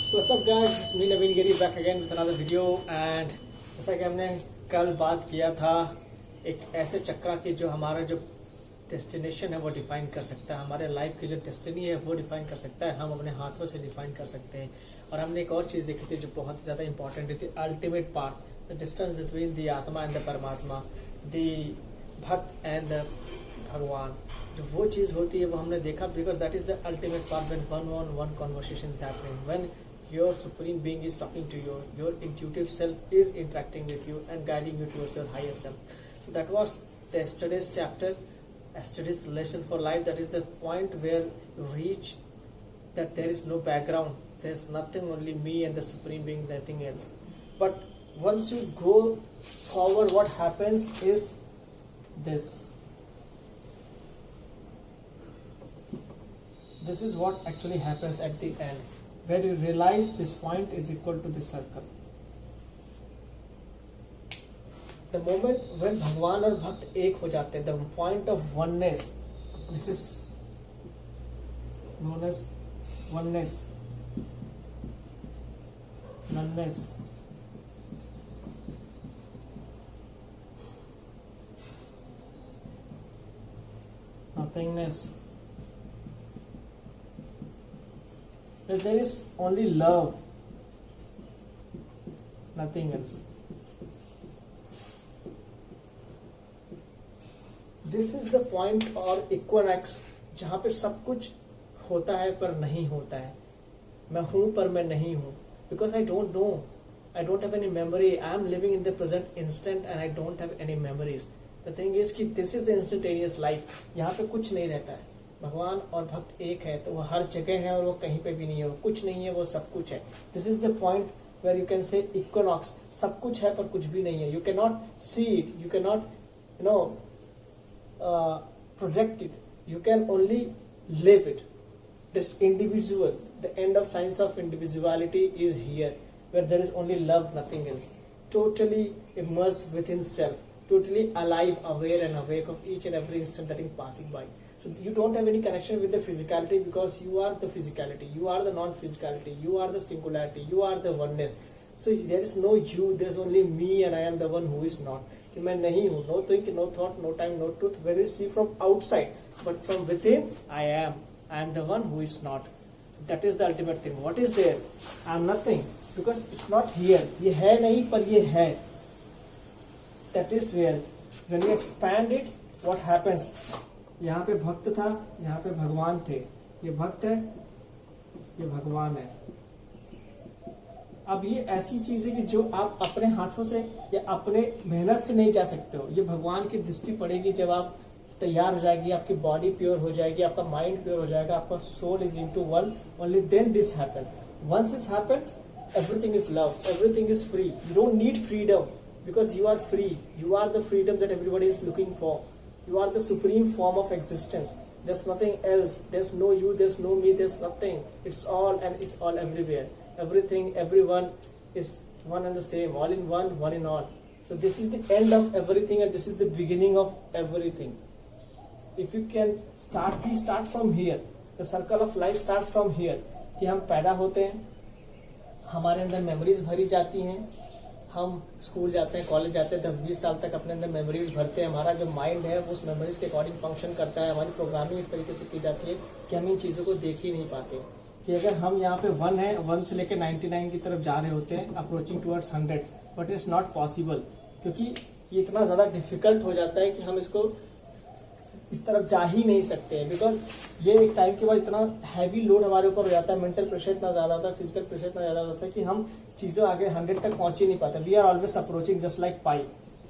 What's up guys, it's me Naveen Giri back again with another video and जैसा कि हमने कल बात किया था एक ऐसे चक्र की जो हमारा जो डेस्टिनेशन है वो डिफाइन कर सकता है, हमारे लाइफ की जो डेस्टिनी है वो डिफाइन कर सकता है, हम अपने हाथों से डिफाइन कर सकते हैं। और हमने एक और चीज़ देखी थी जो बहुत ज़्यादा इंपॉर्टेंट थी, ultimate part, the distance between the आत्मा एंड द परमात्मा, द भक्त एंड द भगवान। जो वो चीज़ होती है वो हमने देखा, because that is the ultimate part when one on one conversation is happening, when your supreme being is talking to you, your intuitive self is interacting with you and guiding you towards your higher self. So that was yesterday's chapter, yesterday's lesson for life. That is the point where you reach that there is no background, there's nothing, only me and the supreme being, nothing else. But once you go forward, what happens is this. This is what actually happens at the end, where you realize this point is equal to this circle. The moment when भगवान और भक्त एक हो जाते हैं, the point of oneness, this is known as oneness, noneness, nothingness. Where there is only love, nothing else. This is the point or equinox जहाँ पे सब कुछ होता है पर नहीं होता है, मैं हूँ पर मैं नहीं हूँ, because I don't know, I don't have any memory, I am living in the present instant and I don't have any memories. The thing is कि this is the instantaneous life, यहाँ पे कुछ नहीं रहता है। भगवान और भक्त एक है तो वो हर जगह है और वो कहीं पे भी नहीं है, वो कुछ नहीं है, वो सब कुछ है। This is the point where you can say equinox, सब कुछ है पर कुछ भी नहीं है। You can not see it, you can not project it, you can only live it. This individual, the end of science of individuality is here, where there is only love, nothing else, totally immerse within self, totally alive, aware and awake of each and every instant that is passing by. So you don't have any connection with the physicality, because you are the physicality, you are the non-physicality, you are the singularity, you are the oneness. So there is no you, there is only me and I am the one who is not. कि मैं नहीं हूँ, no think, no thought, no time, no truth, when you see from outside, but from within I am the one who is not. That is the ultimate thing. What is there? I am nothing, because it's not here. ये है नहीं पर ये है. That is where when you expand it, what happens? यहाँ पे भक्त था, यहाँ पे भगवान थे, ये भक्त है, ये भगवान है। अब ये ऐसी चीज है कि जो आप अपने हाथों से या अपने मेहनत से नहीं जा सकते हो, ये भगवान की दृष्टि पड़ेगी जब आप तैयार हो जाएगी, आपकी बॉडी प्योर हो जाएगी, आपका माइंड प्योर हो जाएगा, आपका soul is into one, only then this happens. Once this happens, everything is love, everything is free, you don't need freedom, because you are free, you are the freedom that everybody is looking for, you are the supreme form of existence, there's nothing else, there's no you, there's no me, there's nothing, it's all and it's all everywhere, everything, everyone is one and the same, all in one, one in all. So this is the end of everything and this is the beginning of everything. If you can start, we start from here, the circle of life starts from here, कि हम पैदा होते हैं, हमारे अंदर memories भरी जाती हैं, हम स्कूल जाते हैं, कॉलेज जाते हैं, 10-20 साल तक अपने अंदर मेमोरीज भरते हैं, हमारा जो माइंड है वो उस मेमोरीज के अकॉर्डिंग फंक्शन करता है, हमारी प्रोग्रामिंग इस तरीके से की जाती है कि हम इन चीज़ों को देख ही नहीं पाते। कि अगर हम यहाँ पे 1 है, 1 से लेकर 99 की तरफ जा रहे होते हैं, approaching towards 100, but it's not possible, क्योंकि ये इतना ज़्यादा डिफिकल्ट हो जाता है कि हम इसको इस तरफ जा ही नहीं सकते हैं, बिकॉज ये एक टाइम के बाद इतना हैवी लोड हमारे ऊपर हो जाता है, मेंटल प्रेशर इतना ज़्यादा होता है, फिजिकल प्रेशर इतना ज़्यादा होता है कि हम चीज़ों आगे 100 तक पहुंच ही नहीं पाते। We are always approaching just like pi,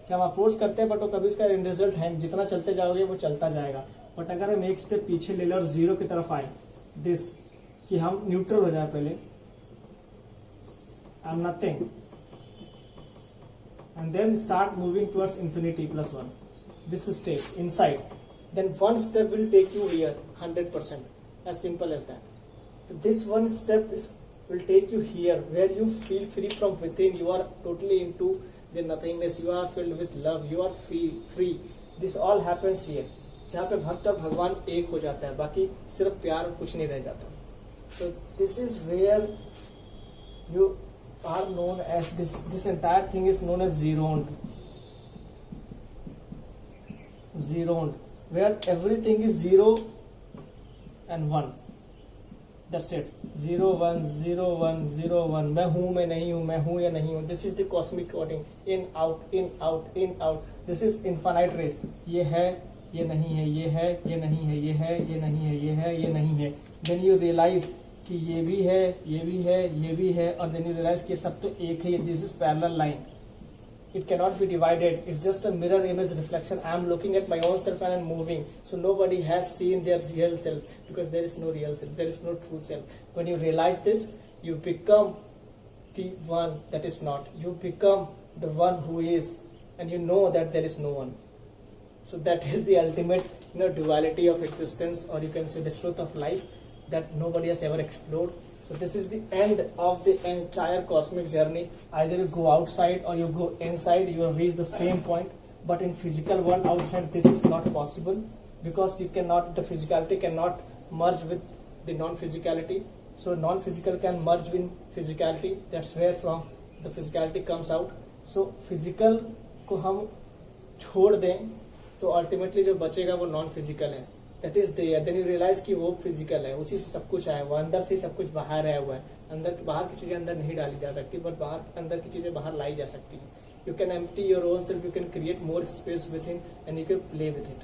कि हम अप्रोच करते हैं बट वो कभी उसका एंड रिजल्ट है, जितना चलते जाओगे वो चलता जाएगा। बट अगर हम एक स्टेप पीछे ले लें और 0 की तरफ आए, दिस, कि हम न्यूट्रल हो जाए पहले, I am nothing, and then start moving towards infinity plus 1, this state inside, then one step will take you here 100%, as simple as that. So this one step will take you here, where you feel free from within, you are totally into the nothingness, you are filled with love, you are free. This all happens here, जहाँ पे भक्त और भगवान एक हो जाता है, बाकी सिर्फ प्यार और कुछ नहीं रह जाता। So this is where you are known as this entire thing is known as zeroned, where everything is 0 and 1. That's it. 0 1 0 1 0 1. मैं हूँ मैं नहीं हूँ, मैं हूँ या नहीं हूँ. This is the cosmic coding. In out in out in out. This is infinite race. ये है, ये नहीं है, ये है, ये नहीं है, ये है, ये नहीं है, ये है, ये नहीं है. Then you realize कि ये भी है, ये भी है, ये भी है, और then you realize कि ये सब तो एक है. This is parallel line. It cannot be divided. It's just a mirror image reflection. I am looking at my own self and I am moving. So nobody has seen their real self, because there is no real self. There is no true self. When you realize this, you become the one that is not. You become the one who is, and you know that there is no one. So that is the ultimate, duality of existence, or you can say the truth of life that nobody has ever explored. So this is the end of the entire cosmic journey. Either you go outside or you go inside, you will reach the same point. But in physical world outside, this is not possible, because you cannot, the physicality cannot merge with the non-physicality. So non-physical can merge with physicality. That's where from the physicality comes out. So physical को हम छोड़ दें तो ultimately जो बचेगा वो non-physical है. That is there. Then you realize कि वो फिजिकल है, उसी से सब कुछ आया हुआ, अंदर से सब कुछ बाहर आया हुआ है. बाहर की चीजें अंदर नहीं डाली जा सकती, बट अंदर की चीजें बाहर लाई जा सकती है. You can empty your own self. You can create more space within, and you can play with it.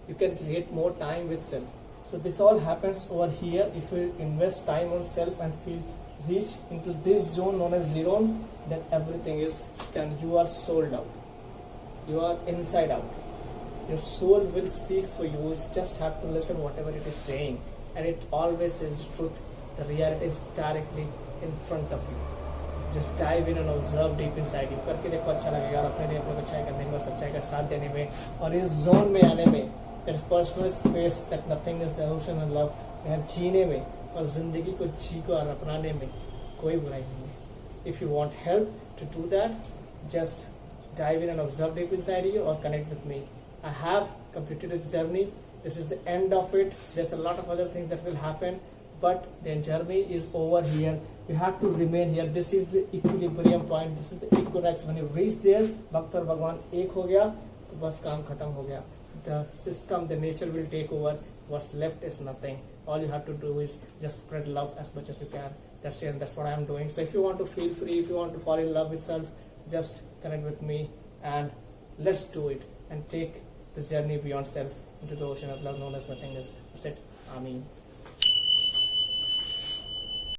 You can create more time with self. So this all happens over here if you invest time on self and reach into this zone known as zero. Then everything is done. You are sold out. You are inside out. Your soul will speak for you. You just have to listen whatever it is saying, and it always is the truth. The reality is directly in front of you. Just dive in and observe deep inside you. करके देखो, अच्छा लगेगा, और अपने लिए अपने अच्छाई करने में और सच्चाई का साथ देने में और इस जोन में आने में, that personal space that nothing is the ocean and love, यहाँ जीने में और जिंदगी को जी को और अपनाने में कोई बुराई नहीं है. If you want help to do that, just dive in and observe deep inside you or connect with me. I have completed this journey. This is the end of it. There's a lot of other things that will happen, but the journey is over here. You have to remain here. This is the equilibrium point. This is the equinox. When you reach there, भक्त और भगवान एक हो गया तो बस काम खत्म हो गया. The system, the nature will take over. What's left is nothing. All you have to do is just spread love as much as you can. That's it, and that's what I am doing. So if you want to feel free, if you want to fall in love with self, just connect with me and let's do it and take this journey beyond self into the ocean of love known as nothingness. That's it. Amen.